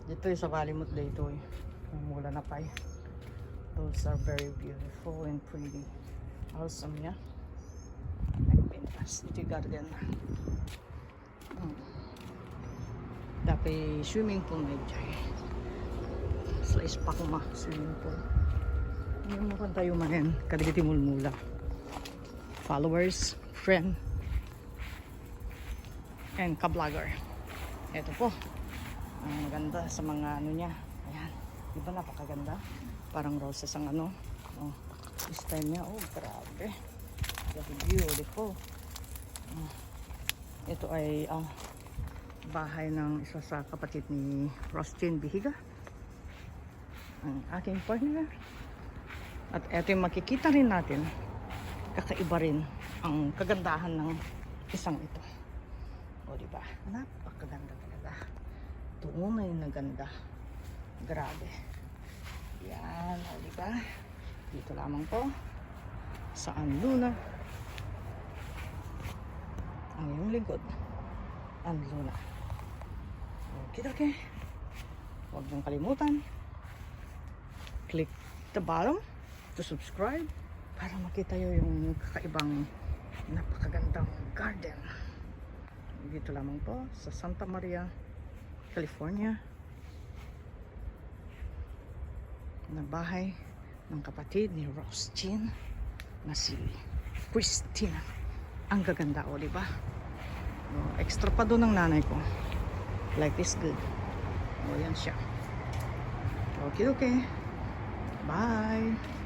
Dito sa Valimut dito eh. Mula na pa eh. Those are very beautiful and pretty. Awesome, yeah. Nagpintas. Dito yung garden. Dapat swimming pool na dyan. Sa ispa ko ma, swimming pool. Ngayon mo kan tayo manin. Kadigiti mulmula. Followers, friend, and ka-vlogger. Ito po. Ang maganda sa mga ano niya. Ayan. Diba napakaganda? Parang roses ang ano. Oh, style niya. Oh, grabe. Very beautiful. Ito ay bahay ng isa sa kapatid ni Rostin Bihiga. Ang aking partner. At ito yung makikita rin natin. Kakaiba rin ang kagandahan ng isang ito. O diba? Napakaganda talaga. Tunay na ganda. Grabe. Yan. O diba? Dito lamang po. Sa Anluna. Ang iyong lingkod. Anluna. Okay. Huwag niyong kalimutan. Click the bottom to subscribe para makita nyo yung kakaibang napakagandang garden. Dito lamang po sa Santa Maria, California, na bahay ng kapatid ni Rostin na si Christina. Ang gaganda, o diba? Extra pa doon ng nanay ko. Life is good. O yan siya. Okay. Bye.